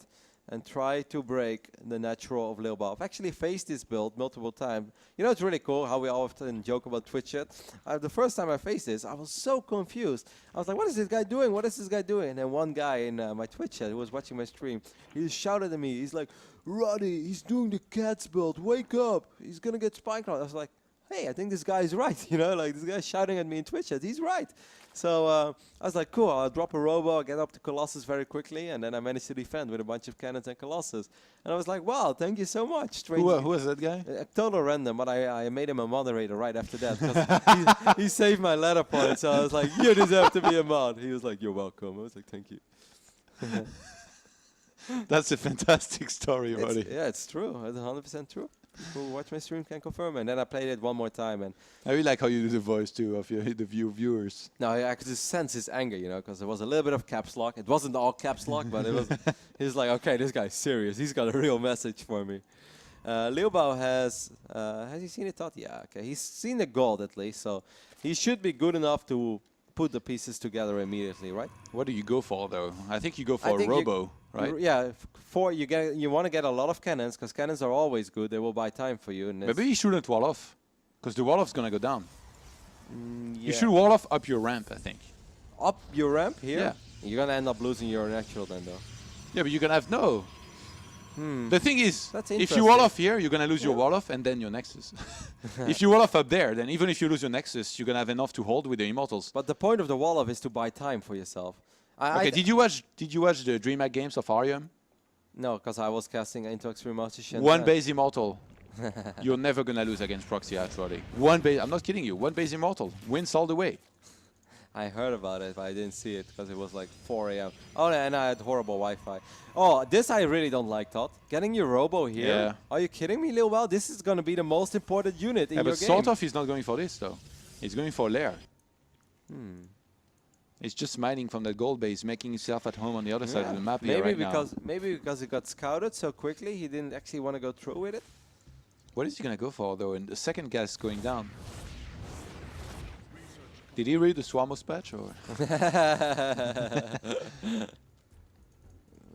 and try to break the natural of Lilbo. I've actually faced this build multiple times. It's really cool how we often joke about Twitch chat. The first time I faced this, I was so confused. I was like, what is this guy doing? What is this guy doing? And then one guy in my Twitch chat who was watching my stream, he just shouted at me. He's like, Roddy, he's doing the cats build. Wake up. He's going to get spine crawlers. I was like, hey, I think this guy is right. Like this guy's shouting at me in Twitch chat. He's right. So I was like, cool, I'll drop a robo, get up to Colossus very quickly, and then I managed to defend with a bunch of cannons and Colossus. And I was like, wow, thank you so much. Who was that guy? Total random, but I made him a moderator right after that because he saved my ladder point. So I was like, you deserve to be a mod. He was like, you're welcome. I was like, thank you. That's a fantastic story, Roddy. Yeah, it's true. It's 100% true. People who watch my stream can confirm. And then I played it one more time. And I really like how you do the voice, too, of the viewers. No, I could just sense his anger, because there was a little bit of caps lock. It wasn't all caps lock, but it was. He's like, okay, this guy's serious. He's got a real message for me. Lilbo has he seen it, Todd? Yeah, okay. He's seen the gold at least, so he should be good enough to put the pieces together immediately, right? What do you go for, though? I think you go I for a think you- robo, right? Yeah, you want to get a lot of cannons because cannons are always good. They will buy time for you. And Maybe you shouldn't wall off, because the wall off's going to go down. You yeah. should wall off up your ramp, I think. Up your ramp here. Yeah. You're gonna end up losing your natural then, though. Yeah, but you can have no. The thing is, That's if you wall interesting. off here, you're going to lose your wall off and then your nexus. If you wall off up there, then even if you lose your nexus, you're going to have enough to hold with the immortals. But the point of the wall off is to buy time for yourself. Okay, did you watch the DreamHack games of Arium? No, because I was casting into Extreme Master Shen. One base immortal. You're never going to lose against Proxy actually. One base, I'm not kidding you, one base immortal wins all the way. I heard about it, but I didn't see it because it was like 4 a.m. Oh, and I had horrible Wi-Fi. Oh, this I really don't like, Todd. Getting your Robo here. Yeah. Are you kidding me, Lil Well? This is going to be the most important unit in Yeah, your but game. sort of he's not going for this though. He's going for Lair. He's just mining from that gold base, making himself at home on the other side of the map here right now. Maybe because he got scouted so quickly, he didn't actually want to go through with it. What is he going to go for though? And the second gas going down. Did he read the Swamos patch or?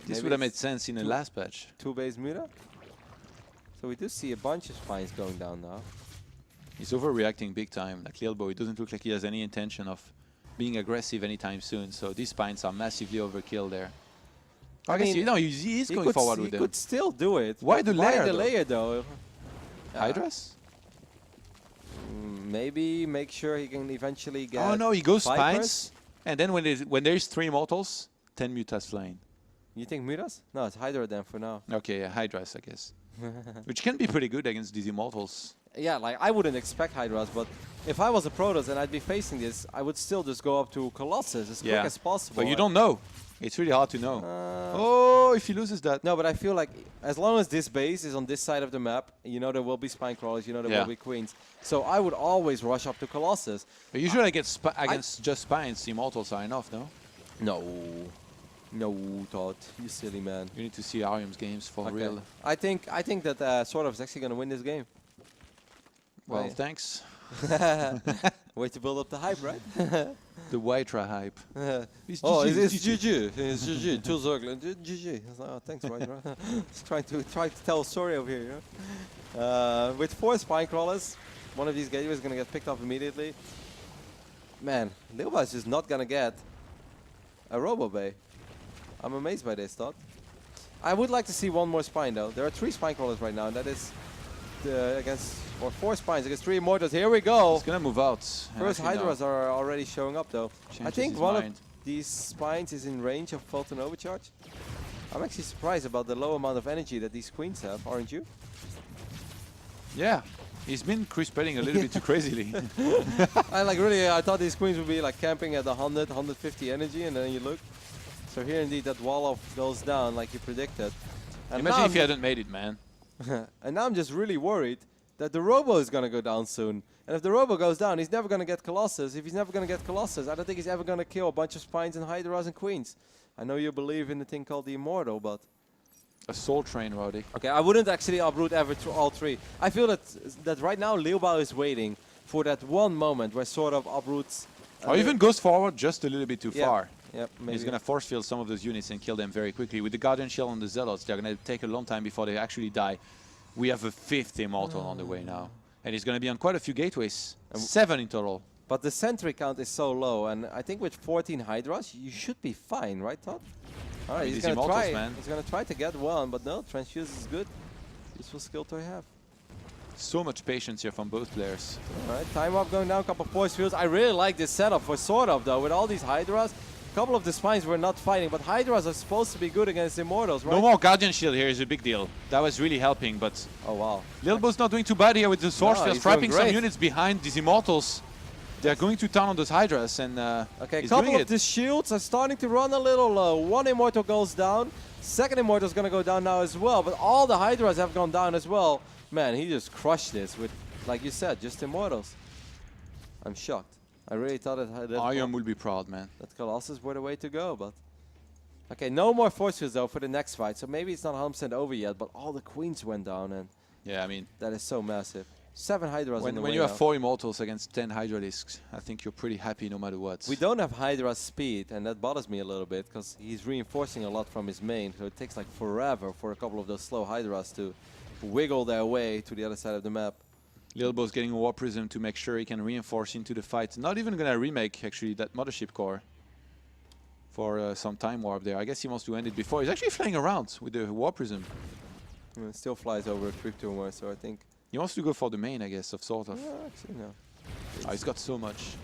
This would have made sense in the last patch. 2 base Muta. So we do see a bunch of spines going down now. He's overreacting big time. Like Lilbo, it doesn't look like he has any intention of being aggressive anytime soon. So these spines are massively overkill there. I guess mean, he's going forward with He them. could still do it. Why the layer, the though? layer though? Hydras? Maybe make sure he can eventually get. Oh no, he goes Vipers? spines, and then when there's 3 immortals, 10 mutas flying. You think Mutas? No, it's Hydra then for now. Okay, yeah, Hydras, I guess. Which can be pretty good against these immortals. Yeah, like I wouldn't expect Hydras, but if I was a Protoss and I'd be facing this, I would still just go up to Colossus as quick as possible. But you don't know. It's really hard to know. Uh, Oh, if he loses that. No, but I feel like as long as this base is on this side of the map, you know there will be spine crawlers, you know there Yeah. will be queens. So I would always rush up to Colossus. But usually against just spines, immortals are enough, no? No. No, Todd. You silly man. You need to see Arium's games for Okay. real. I think that sort of is actually going to win this game. Well, Right. thanks. Way to build up the hype, right? The Wytra hype. It's Oh, GG, it's GG. It's GG. Two circles. GG. Oh, thanks, right? Trying to tell a story over here. You know? With 4 spine crawlers, one of these gateways is gonna get picked up immediately. Man, Lilba is just not gonna get a Robo Bay. I'm amazed by this, Todd. I would like to see one more spine though. There are 3 spine crawlers right now, and that is against 4 spines against 3 immortals. Here we go. He's gonna move out. First Actually, no. Hydras are already showing up though. I Changes think his one mind. of these spines is in range of Fulton Overcharge. I'm actually surprised about the low amount of energy that these queens have, aren't you? Yeah. He's been crisp-petting a little bit too crazily. I thought these queens would be like camping at 100, 150 energy, and then you look. So here indeed that wall off goes down like you predicted. And Imagine now if he hadn't made it, man. and now I'm just really worried that the Robo is going to go down soon. And if the Robo goes down, he's never going to get Colossus. If he's never going to get Colossus, I don't think he's ever going to kill a bunch of spines and Hydras and queens. I know you believe in the thing called the Immortal, but... A soul train, Roddy. Okay, I wouldn't actually uproot ever to all 3. I feel that right now Liubao is waiting for that one moment where sort of uproots... Or even goes forward just a little bit too far. Yep, maybe. He's going to force field some of those units and kill them very quickly. With the Guardian Shell and the Zealots, they're going to take a long time before they actually die. We have a 5th Immortal on the way now. And he's going to be on quite a few gateways. 7 in total. But the sentry count is so low, and I think with 14 Hydras, you should be fine, right, Todd? All right, he's these going to Immortals, try. man. He's going to try to get one, but no, Transfuse is good. Useful skill to have. So much patience here from both players. All right, time up going down, couple force fields. I really like this setup for sort of though, with all these Hydras. A couple of the spines were not fighting, but Hydras are supposed to be good against Immortals, right? No more Guardian Shield here is a big deal. That was really helping, but Oh wow. Lilbo's not doing too bad here with the Source Field, he's trapping doing some great. units behind these Immortals. They're going to town on those Hydras, and Okay, a he's couple doing of it. the shields are starting to run a little low. One Immortal goes down. Second Immortal is going to go down now as well, but all the Hydras have gone down as well. Man, he just crushed this with, like you said, just Immortals. I'm shocked. I really thought that Arium will be proud, man. that Colossus were the way to go, but... Okay, no more force fields though for the next fight, so maybe it's not 100% over yet, but all the queens went down, and Yeah, I mean, that is so massive. 7 Hydras on the When way you have now. 4 Immortals against 10 Hydralisks, I think you're pretty happy no matter what. We don't have Hydra speed, and that bothers me a little bit, because he's reinforcing a lot from his main, so it takes like forever for a couple of those slow Hydras to wiggle their way to the other side of the map. Lilbo's getting a War Prism to make sure he can reinforce into the fight. Not even gonna remake, actually, that Mothership core for some time warp there. I guess he wants to end it before. He's actually flying around with the War Prism. It still flies over a creep tumor, so I think... He wants to go for the main, I guess, of sort of. Yeah, actually, no. Oh, he's got so much.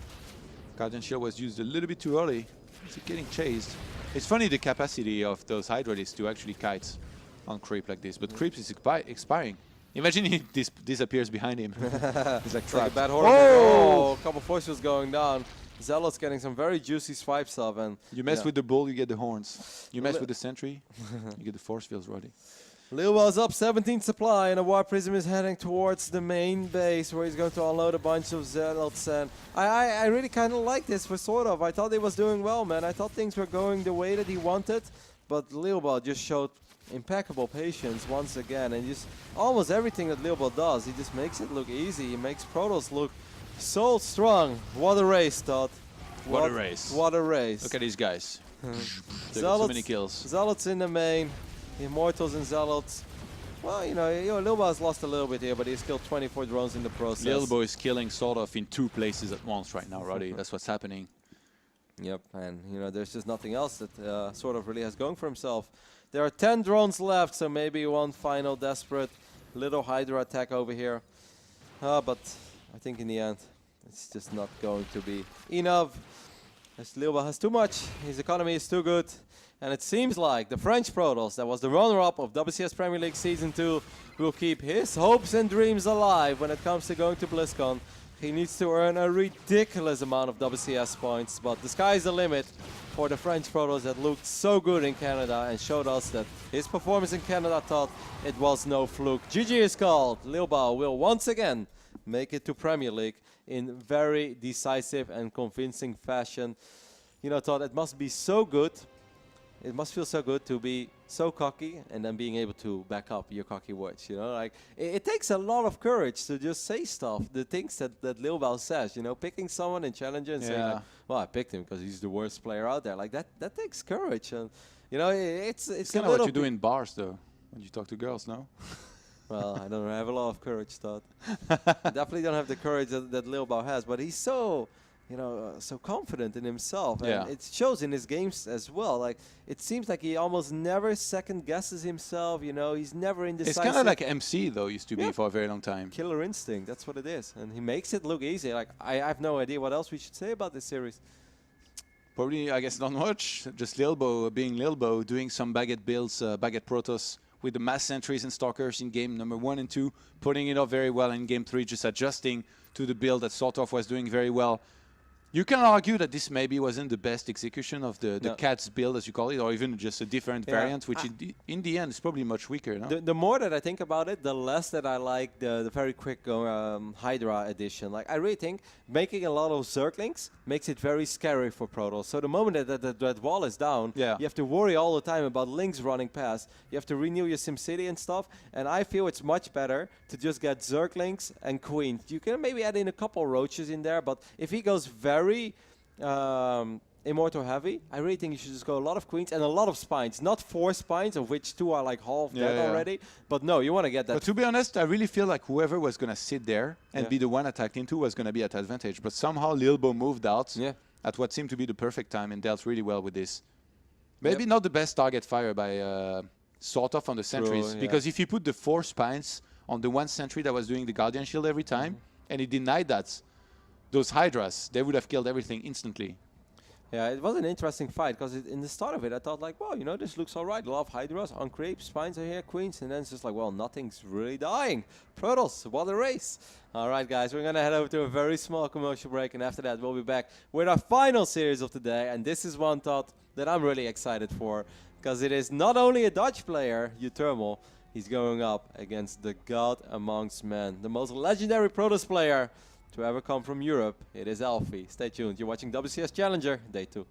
Guardian Shield was used a little bit too early. He's getting chased. It's funny the capacity of those Hydralisks to actually kite on creep like this, but creep is expiring. Imagine he disappears behind him. He's like Like a trapped. bad horror. Oh! Oh, a couple force fields going down. Zealot's getting some very juicy swipes off, and You mess yeah. with the bull, you get the horns. You mess with the sentry, you get the force fields ready. Lilbo's up 17 supply, and a War Prism is heading towards the main base, where he's going to unload a bunch of Zealots. And I really kind of like this for sort of. I thought he was doing well, man. I thought things were going the way that he wanted, but Lilbo just showed impeccable patience once again, and just almost everything that Lilbo does, he just makes it look easy. He makes Protoss look so strong. What a race, Todd. What a race. What a race. Look at these guys. They got so many kills. Zealots in the main. Immortals and Zealots. Well, you know, Lilbo has lost a little bit here, but he's killed 24 drones in the process. Lilbo is killing sort of in 2 places at once right now, Roddy. That's what's happening. Yep, and you know, there's just nothing else that sort of really has going for himself. There are 10 drones left, so maybe one final desperate little Hydra attack over here. But I think in the end, it's just not going to be enough. As Lilbo has too much, his economy is too good. And it seems like the French Protoss, that was the runner-up of WCS Premier League Season 2, will keep his hopes and dreams alive when it comes to going to BlizzCon. He needs to earn a ridiculous amount of WCS points, but the sky's the limit for the French Protoss that looked so good in Canada and showed us that his performance in Canada thought it was no fluke. GG is called. Lilbo will once again make it to Premier League in very decisive and convincing fashion. You know, Todd, it must be so good. It must feel so good to be so cocky and then being able to back up your cocky words, you know? Like, it takes a lot of courage to just say stuff, the things that Lilbo says, you know? Picking someone in Challenger and saying, like, well, I picked him because he's the worst player out there. Like, that takes courage. And, you know, it's kind of what you do in bars, though, when you talk to girls, no? Well, I don't have a lot of courage, Todd. I definitely don't have the courage that Lilbo has, but he's so... you know, so confident in himself, and it shows in his games as well. Like, it seems like he almost never second guesses himself. You know, he's never indecisive. It's kind of like MC though, used to be for a very long time. Killer instinct, that's what it is, and he makes it look easy. Like, I have no idea what else we should say about this series. Probably, I guess, not much. Just Lilbo being Lilbo, doing some baguette builds, baguette Protoss with the mass sentries and stalkers in game number 1 and 2, putting it off very well in game 3, just adjusting to the build that sort of was doing very well. You can argue that this maybe wasn't the best execution of the Cats build, as you call it, or even just a different variant, which in the end is probably much weaker. No? The more that I think about it, the less that I like the very quick Hydra edition. Like, I really think making a lot of Zerglings makes it very scary for Protoss. So the moment that wall is down, you have to worry all the time about links running past. You have to renew your SimCity and stuff. And I feel it's much better to just get Zerglings and Queens. You can maybe add in a couple Roaches in there, but if he goes very Immortal heavy, I really think you should just go a lot of Queens and a lot of Spines. Not 4 Spines, of which 2 are like half dead already. But no, you want to get that. But to be honest, I really feel like whoever was going to sit there and be the one attacked into was going to be at advantage. But somehow Lilbo moved out at what seemed to be the perfect time and dealt really well with this. Maybe not the best target fire by sort of on the sentries. Because if you put the 4 Spines on the 1 sentry that was doing the Guardian Shield every time, and he denied that, those Hydras, they would have killed everything instantly. Yeah, it was an interesting fight, because in the start of it, I thought like, well, you know, this looks all right. A lot of Hydras on creep, Spines are here, Queens, and then it's just like, well, nothing's really dying. Protoss, what a race. All right, guys, we're going to head over to a very small commercial break, and after that, we'll be back with our final series of the day, and this is one thought that I'm really excited for, because it is not only a Dutch player, Uthermal, he's going up against the god amongst men, the most legendary Protoss player to ever come from Europe. It is Alfie. Stay tuned. You're watching WCS Challenger, Day 2.